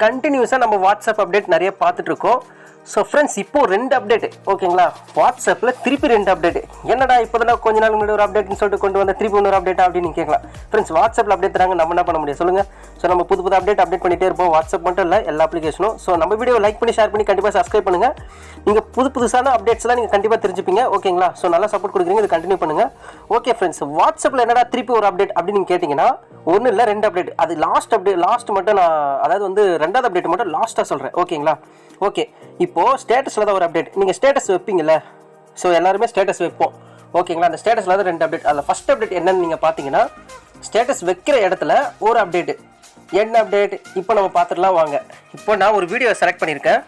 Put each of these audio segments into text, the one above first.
கண்டினியூஸாக நம்ம WhatsApp update நிறைய பார்த்துட்டு இருக்கோம். ஸோ ஃப்ரெண்ட்ஸ், இப்போது 2 அப்டேட் ஓகேங்களா. வாட்ஸ்அப்பில் திருப்பி 2 அப்டேட். என்னடா இப்போ தான் கொஞ்ச நாள் முன்னாடி ஒரு அப்டேட்னு சொல்லிட்டு கொண்டு வந்த திருப்பி இன்னொரு அப்டேட்டா அப்படின்னு நீங்கள் கேட்கலாம். ஃப்ரெண்ட்ஸ், வாட்ஸ்அப்பில் அப்டேட் தராங்க, நம்ம என்ன பண்ண முடியும் சொல்லுங்கள். ஸோ நம்ம புது அப்டேட் பண்ணிகிட்டே இருப்போம். வாட்ஸ்அப் மட்டும் இல்லை, எல்லா அப்ளிகேஷனும். ஸோ நம்ம வீடியோ லைக் பண்ணி ஷேர் பண்ணி கண்டிப்பாக சப்ஸ்கிரைப் பண்ணுங்கள். நீங்கள் புதுசான அப்டேட்ஸ்லாம் நீங்கள் கண்டிப்பாக தெரிஞ்சுப்பீங்க ஓகேங்களா. ஸோ நல்லா சப்போர்ட் கொடுக்குறீங்க, இது கண்டினியூ பண்ணுங்கள். ஓகே ஃப்ரெண்ட்ஸ், வாட்ஸ்அப்பில் என்னடா திருப்பி ஒரு அப்டேட் அப்படின்னு நீங்கள் கேட்டிங்கன்னா, ஒன்றும் இல்லை 2 அப்டேட். அது லாஸ்ட் மட்டும் நான், அதாவது வந்து 2வது அப்டேட் மட்டும் லாஸ்ட்டாக சொல்கிறேன் ஓகேங்களா. ஓகே, இப்போது ஸ்டேட்டஸில் தான் ஒரு அப்டேட். நீங்கள் ஸ்டேட்டஸ் வைப்பீங்கல்ல, ஸோ எல்லாருமே ஸ்டேட்டஸ் வைப்போம் ஓகேங்களா. அந்த ஸ்டேட்டஸில் தான் 2 அப்டேட். அதில் ஃபஸ்ட் அப்டேட் என்னன்னு நீங்கள் பார்த்தீங்கன்னா, ஸ்டேட்டஸ் வைக்கிற இடத்துல ஒரு அப்டேட்டு. என்ன அப்டேட் இப்போ நம்ம பார்த்துடலாம் வாங்க. இப்போ நான் ஒரு வீடியோ செலக்ட் பண்ணியிருக்கேன்.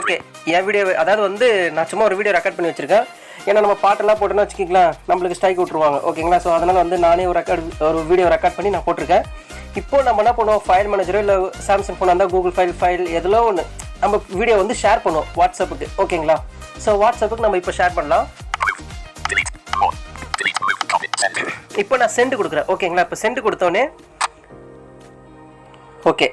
ஓகே, என் வீடியோ, அதாவது வந்து நான் சும்மா ஒரு வீடியோ ரெக்கார்ட் பண்ணி வச்சுருக்கேன். ஏன்னா நம்ம பாட்டெல்லாம் போட்டோன்னா வச்சுக்கிங்களேன், நம்மளுக்கு ஸ்ட்ரைக் விட்டுருவாங்க ஓகேங்களா. ஸோ அதனால் வந்து நானே ஒரு வீடியோ ரெக்கார்ட் பண்ணி நான் போட்டிருக்கேன். இப்போ நம்ம என்ன பண்ணுவோம், ஃபைல் மேனேஜரோ இல்லை சாம்சங் ஃபோன் இருந்தால் கூகுள் ஃபைல் எதிலோ ஒன்று நம்ம வீடியோ வந்து ஷேர் பண்ணுவோம் வாட்ஸ்அப்புக்கு ஓகேங்களா. ஸோ வாட்ஸ்அப்புக்கு நம்ம இப்போ ஷேர் பண்ணலாம். இப்போ நான் சென்ட் கொடுக்குறேன் ஓகேங்களா. இப்போ சென்ட் கொடுத்தோன்னே ஓகே,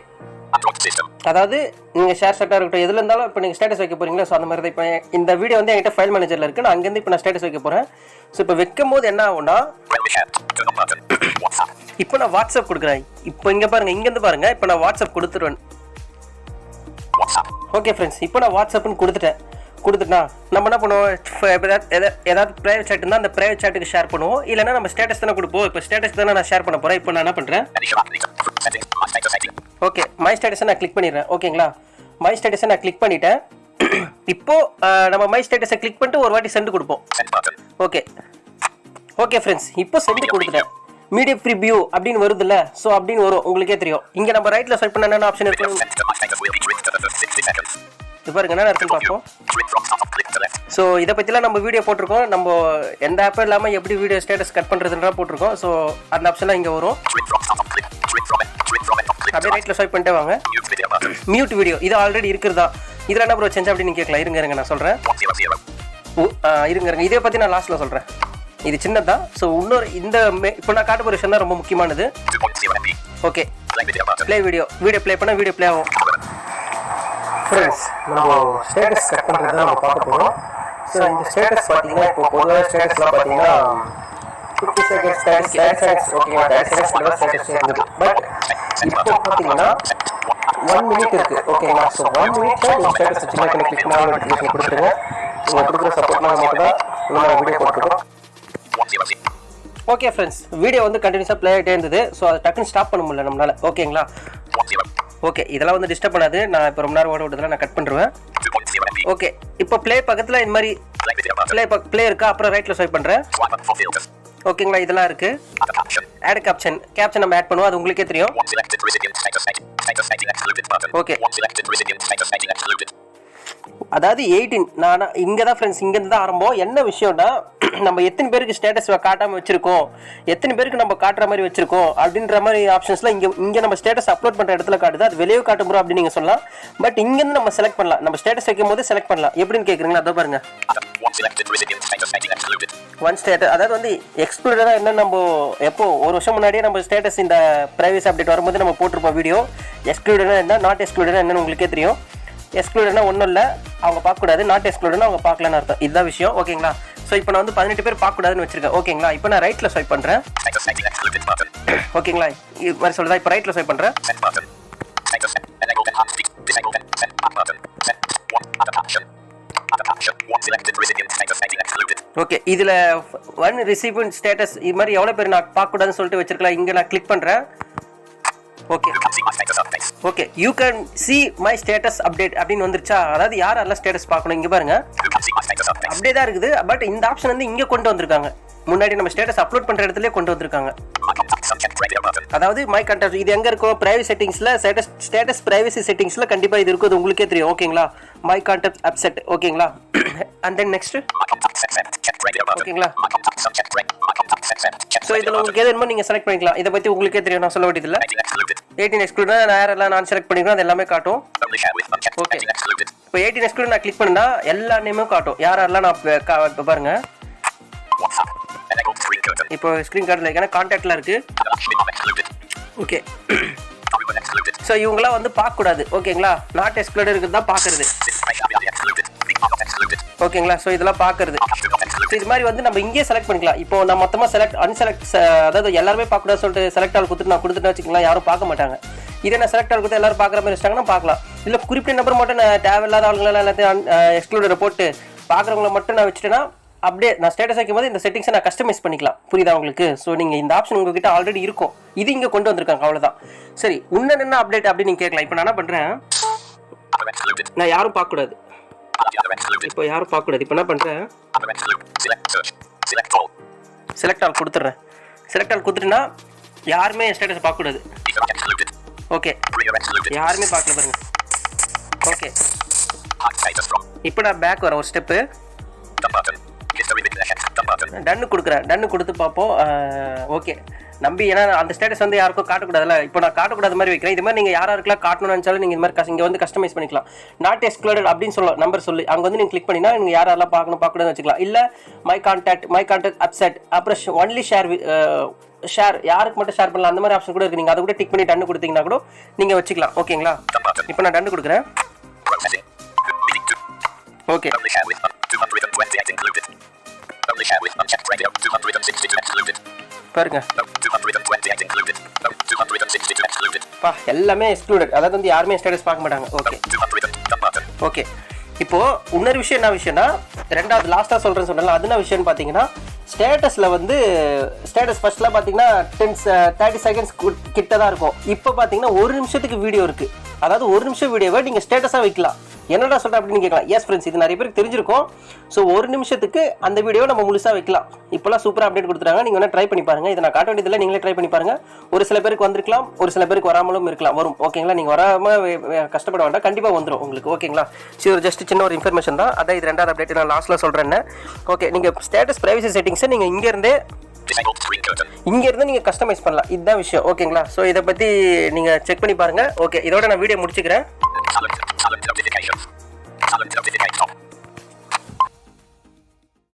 அதாவது நீங்கள் ஷேர் செட்டாக இருக்கட்டும் எதில் இருந்தாலும் இப்போ நீங்கள் ஸ்டேட்டஸ் வைக்க போகிறீங்களா. ஸோ அந்த மாதிரி தான் இப்போ இந்த வீடியோ வந்து என்கிட்ட ஃபைல் மேனேஜரில் இருக்குது. நான் அங்கேருந்து இப்போ நான் ஸ்டேட்டஸ் வைக்க போகிறேன். ஸோ இப்போ வைக்கும் போது என்ன ஆகும்னா, இப்போ நான் வாட்ஸ்அப் கொடுக்குறேன். இப்போ இங்கே பாருங்கள், இங்கேருந்து பாருங்கள், இப்போ நான் வாட்ஸ்அப் கொடுத்துருவேன். ஓகே ஃப்ரெண்ட்ஸ், இப்போ நான் வாட்ஸ்அப்னு கொடுத்துட்டா நம்ம என்ன பண்ணுவோம், ஏதாவது ப்ரைவேட் சேட் இருந்தால் அந்த ப்ரைவேட் சேட்டுக்கு ஷேர் பண்ணுவோம். இல்லைனா நம்ம ஸ்டேட்டஸ் தானே கொடுப்போம். இப்போ ஸ்டேட்டஸ் தானே நான் ஷேர் பண்ண போகிறேன். இப்போ நான் என்ன பண்ணுறேன், ஓகே மை ஸ்டேட்டஸை நான் கிளிக் பண்ணிடுறேன் ஓகேங்களா. மை ஸ்டேட்டஸை நான் கிளிக் பண்ணிட்டேன். இப்போது நம்ம மை ஸ்டேட்டஸை கிளிக் பண்ணிட்டு ஒரு வாட்டி சென்ட் கொடுப்போம். ஓகே ஃப்ரெண்ட்ஸ், இப்போ சென்ட் கொடுத்துட்டேன். மீடியம் ப்ரிவ்யூ அப்படின்னு வருதுல்ல, ஸோ அப்படின்னு வரும், உங்களுக்கே தெரியும். இங்கே நம்ம ரைட்டில் ஸ்வைப் பண்ண என்ன ஆப்ஷன் இருக்கும், இது பாருங்க என்ன இருக்குன்னு பார்ப்போம். ஸோ இதை பற்றிலாம் நம்ம வீடியோ போட்டிருக்கோம். நம்ம எந்த ஆப்பும் இல்லாமல் எப்படி வீடியோ ஸ்டேட்டஸ் கட் பண்ணுறதுன்றா போட்டிருக்கோம். ஸோ அந்த ஆப்ஷன்லாம் இங்கே வரும். அப்படியே ரைட்டில் ஸ்வைப் பண்ணிட்டே வாங்க. மியூட் வீடியோ இது ஆல்ரெடி இருக்கிறதா, இதில் என்ன ப்ரோ சேஞ்ச் அப்படின்னு கேட்கலாம். இருங்க நான் சொல்கிறேன். இருங்க இதை பற்றி நான் லாஸ்ட்டில் சொல்கிறேன். இது சின்னதான். ஸோ இன்னொரு இந்த இப்போ நான் காட்ட போகிற விஷயம் தான் ரொம்ப முக்கியமானது. ஓகே, ப்ளே வீடியோ ப்ளே பண்ணால் வீடியோ ப்ளே ஆகும். ஃப்ரெண்ட்ஸ், நம்ம ஸ்டேட்டஸ் கட் பண்ணுறது தான் நம்ம பார்க்க போகிறோம். ஸோ இந்த ஸ்டேட்டஸ் பார்த்தீங்கன்னா, இப்போ பொதுவாக ஸ்டேட்டஸ்லாம் பார்த்தீங்கன்னா 50 செகண்ட்ஸ் 30 செகண்ட்ஸ் ஓகேங்களா, 30 செகண்ட்ஸ் ஸ்டேட்டஸ் இருந்தது. பட் இப்போ பார்த்தீங்கன்னா 1 மினிட் இருக்குது ஓகேங்களா. ஸோ 1 மினிட்ல நீங்கள் ஸ்டேட்டஸ் வச்சுன்னா கிளிக் பண்ண நோட்டிஃபிகேஷன் கொடுத்துருங்க. நீங்கள் கொடுக்குற சப்போர்ட்னால மட்டும் தான் நம்ம வீடியோ போட்டுருக்கோம். ஓகே ஃப்ரெண்ட்ஸ், வீடியோ வந்து கண்டினியூஸாக ப்ளே ஆகிட்டே இருந்தது. ஸோ அதை டக்குன்னு ஸ்டாப் பண்ண முடியல நம்மளால் ஓகேங்களா. ஓகே, இதெல்லாம் வந்து டிஸ்டர்ப் பண்ணாது. நான் இப்போ ரொம்ப நேரம் ஓட விட்டதெல்லாம் நான் கட் பண்ணுறேன். ஓகே, இப்போ ப்ளே பக்கத்தில் இந்த மாதிரி ப்ளே இருக்கா, அப்புறம் ரைட்டில் ஸ்வைப் பண்ணுறேன் ஓகேங்களா. இதெல்லாம் இருக்குது. ஆட் கேப்ஷன் நம்ம ஆட் பண்ணுவோம், அது உங்களுக்கே தெரியும். ஓகே, அதாவது 18 நான் இங்கே தான் ஃப்ரெண்ட்ஸ், இங்கேருந்து தான் ஆரம்பம். என்ன விஷயம்னா, நம்ம எத்தனை பேருக்கு ஸ்டேட்டஸ் காட்டாமல் வச்சுருக்கோம், எத்தனை பேருக்கு நம்ம காட்டுற மாதிரி வச்சுருக்கோம் அப்படின்ற மாதிரி ஆப்ஷன்ஸ்லாம் இங்கே நம்ம ஸ்டேட்டஸ் அப்லோட் பண்ணுற இடத்துல காட்டுது. அது வெளியே காட்ட முடியும் அப்படின்னு நீங்கள் சொல்லலாம். பட் இங்கேருந்து நம்ம செலக்ட் பண்ணலாம். நம்ம ஸ்டேட்டஸ் வைக்கும் போது செலக்ட் பண்ணலாம். எப்படின்னு கேட்குறீங்களா, அதை பாருங்க. ஒன் ஸ்டேட்டஸ், அதாவது வந்து எக்ஸ்க்ளூடடாக என்ன, நம்ம எப்போ ஒரு வருஷம் முன்னாடியே நம்ம ஸ்டேட்டஸ் இந்த ப்ரைவசி அப்டேட் வரும்போது நம்ம போட்டிருப்போம் வீடியோ. எக்ஸ்க்ளூடடாக என்ன, நாட் எக்ஸ்க்ளூடடாக என்னன்னு உங்களுக்கே தெரியும். எக்ஸ்க்ளூடட்னா ஒன்றும் இல்லை, அவங்க பார்க்கக்கூடாது. நாட் எக்ஸ்க்ளூடட்னா அவங்க பார்க்கலன்னு அர்த்தம். இதுதான் விஷயம் ஓகேங்களா. ஸோ இப்போ நான் வந்து 18 பேர் பார்க்கக்கூடாதுன்னு வச்சிருக்கேன் ஓகேங்களா. இப்போ நான் ரைட்டில் ஸ்வைப் பண்ணுறேன் ஓகேங்களா. இது மாதிரி சொல்லுதா, இப்போ ரைட்டில் ஸ்வைப் பண்ணுறேன். ஓகே, இதில் 1 ரிசிபியன்ட் ஸ்டேட்டஸ் இது மாதிரி எவ்வளோ பேர் நான் பார்க்கக்கூடாதுன்னு சொல்லிட்டு வச்சிருக்கலாம். இங்கே நான் கிளிக் பண்ணுறேன். Okay, you can see my status update அப்படின்னு வந்துருச்சா. அதாவது யாரெல்லாம் ஸ்டேட்டஸ் பார்க்கணும், இங்கே பாருங்க அப்படியே தான் இருக்குது. பட் இந்த ஆப்ஷன் வந்து இங்கே கொண்டு வந்திருக்காங்க. முன்னாடி நம்ம ஸ்டேட்டஸ் அப்லோட் பண்ணுற இடத்துல கொண்டு வந்திருக்காங்க. அதாவது மை கான்டாக்ட் இது எங்கே இருக்கும், பிரைவசி செட்டிங்ஸில் ஸ்டேட்டஸ் பிரைவசி செட்டிங்ஸில் கண்டிப்பாக இது இருக்குது, உங்களுக்கே தெரியும் ஓகேங்களா. மை கான்டாக்ட் அப்செட் ஓகேங்களா. அண்ட் தென் நெக்ஸ்ட் ஓகேங்களா. ஸோ இதில் உங்களுக்கு எது நீங்கள் செலக்ட் பண்ணிக்கலாம். இதை பற்றி உங்களுக்கே தெரியும், நான் சொல்ல வேண்டியதில்லை. 18 எக்ஸ்க்ளூட் யாரெல்லாம் நான் செலக்ட் பண்ணிக்கிறோம் அது எல்லாமே காட்டும். ஓகே, இப்போ 18 எக்ஸ்க்ளூட் நான் கிளிக் பண்ணா எல்லா நேமும் காட்டும். யாரெல்லாம் நான் இப்போ பாருங்க, இப்போ ஸ்க்ரீன் கார்டில் ஏன்னா கான்டாக்டில் இருக்குது. ஓகே, ஸோ இவங்களாம் வந்து பார்க்கக்கூடாது. ஓகேங்களா, நாட் எக்ஸ்க்ளூடட் இருக்குது தான் பார்க்குறது. ஓகேங்களா, ஸோ இதெல்லாம் பார்க்குறது. ஸோ இது மாதிரி வந்து நம்ம இங்கேயே செலக்ட் பண்ணிக்கலாம். இப்போ நான் மொத்தமாக அன்செலக்ட், அதாவது எல்லாருமே பார்க்கக்கூடாது சொல்லிட்டு செலக்ட் ஆள் கொடுத்துட்டு வச்சுக்கலாம், யாரும் பார்க்க மாட்டாங்க. இதே நான் செலக்ட் ஆள் கொடுத்து எல்லாரும் பார்க்குற மாதிரி வச்சிட்டாங்கன்னா பார்க்கலாம். இல்லை குறிப்பிட்ட நம்பர் மட்டும் நான் தேவையில்லாத ஆளுங்களெல்லாம் எல்லாத்தையும் எக்ஸ்க்ளூடரை போட்டு பார்க்குறவங்கள மட்டும் நான் வச்சுட்டேன்னா அப்படியே நான் ஸ்டேட்டஸ் வைக்கும் போது இந்த செட்டிங்ஸை நான் கஸ்டமைஸ் பண்ணிக்கலாம். புரியுதா உங்களுக்கு? ஸோ நீங்கள் இந்த ஆப்ஷன் உங்ககிட்ட ஆல்ரெடி இருக்கும், இது இங்கே கொண்டு வந்திருக்காங்க, அவ்வளோதான். சரி, இன்னும் என்ன அப்டேட் அப்படின்னு நீங்கள் கேட்கலாம். இப்போ நான் என்ன பண்ணுறேன், நான் யாரும் பார்க்கக்கூடாது, இப்போ யாரும் பார்க்கக்கூடாது. இப்போ என்ன பண்ணுறேன், செலக்ட் ஆல் கொடுத்துட்றேன். செலக்ட் ஆல் கொடுத்துட்டுன்னா யாருமே ஸ்டேட்டஸ் பார்க்கக்கூடாது. ஓகே, யாருமே பார்க்கல பாருங்க. ஓகே, இப்போ நான் பேக் வரேன் ஒரு ஸ்டெப்பு, டன்னு கொடுக்குறேன். டன்னு கொடுத்து பார்ப்போம். ஓகே நம்பி, ஏன்னா அந்த ஸ்டேட்டஸ் வந்து யாருக்கும் காட்டக்கூடாதுல்ல. இப்போ நான் காட்டக்கூடாத மாதிரி வைக்கிறேன். இது மாதிரி நீங்கள் யாருக்கெல்லாம் காட்டணும்னு நினச்சாலும் நீங்கள் இது மாதிரி இங்கே வந்து கஸ்டமைஸ் பண்ணிக்கலாம். நாட் எக்ஸ்க்ளூடட் அப்படின்னு சொல்ல நம்பர் சொல்லி அங்கே வந்து நீங்கள் கிளிக் பண்ணினா நீங்கள் யாரெல்லாம் பார்க்கக்கூடாதுன்னு வச்சுக்கலாம். இல்லை மை கான்டாக்ட் அப்செட், அப்புறம் ஒன்லி ஷேர் யாருக்கு மட்டும் ஷேர் பண்ணலாம், அந்த மாதிரி ஆப்ஷன் கூட இருக்குது. நீங்கள் அதை கூட டிக் பண்ணி டன்னு கொடுத்தீங்கன்னா கூட நீங்கள் வச்சுக்கலாம். ஓகேங்களா, இப்போ நான் டன்னு கொடுக்குறேன். ஓகே, பாருங்க எல்லாமே எக்ஸ்க்ளூடட், அதாவது வந்து யாருமே ஸ்டேட்டஸ் பார்க்க மாட்டாங்க. ஓகே ஓகே, இப்போ இன்னொரு விஷயம் என்ன விஷயம்னா, ரெண்டாவது லாஸ்ட்டாக சொல்கிறேன்னு சொன்னால அது என்ன விஷயம்னு பார்த்தீங்கன்னா, ஸ்டேட்டஸில் வந்து ஸ்டேட்டஸ் ஃபர்ஸ்ட்லாம் பார்த்தீங்கன்னா 30 செகண்ட்ஸ் கிட்ட தான் இருக்கும். இப்போ பார்த்தீங்கன்னா 1 நிமிஷத்துக்கு வீடியோ இருக்குது. அதாவது 1 நிமிஷம் வீடியோவை நீங்கள் ஸ்டேட்டஸாக வைக்கலாம். என்னடா சொல்கிறேன் அப்படின்னு கேட்கலாம். எஸ் ஃப்ரெண்ட்ஸ், இது நிறைய பேருக்கு தெரிஞ்சிருக்கும். ஸோ 1 நிமிஷத்துக்கு அந்த வீடியோவை நம்ம முழுசாக வைக்கலாம். இப்போலாம் சூப்பராக அப்டேட் கொடுத்துறாங்க. நீங்கள் வேணால் ட்ரை பண்ணி பாருங்கள். இதை நான் காட்ட வேண்டியதில்லை, நீங்களே ட்ரை பண்ணி பாருங்கள். ஒரு சில பேருக்கு வந்திருக்கலாம், ஒரு சில பேருக்கு வராமலும் இருக்கலாம். வரும். ஓகேங்களா, நீங்கள் வராமல் கஷ்டப்பட வேண்டாம், கண்டிப்பாக வந்துடும் உங்களுக்கு. ஓகேங்களா, சரி, ஒரு ஜஸ்ட் சின்ன ஒரு இன்ஃபர்மேஷன் தான். அதான் இது ரெண்டாவது அப்டேட் நான் லாஸ்ட்டில் சொல்கிறேன். ஓகே, நீங்கள் ஸ்டேட்டஸ் ப்ரைவசி செட்டிங்ஸை நீங்கள் இங்கேருந்து நீங்கள் கஸ்டமைஸ் பண்ணலாம். இதுதான் விஷயம். ஓகேங்களா, ஸோ இதை பற்றி நீங்கள் செக் பண்ணி பாருங்கள். ஓகே, இதோட நான் வீடியோ முடிச்சுக்கிறேன்.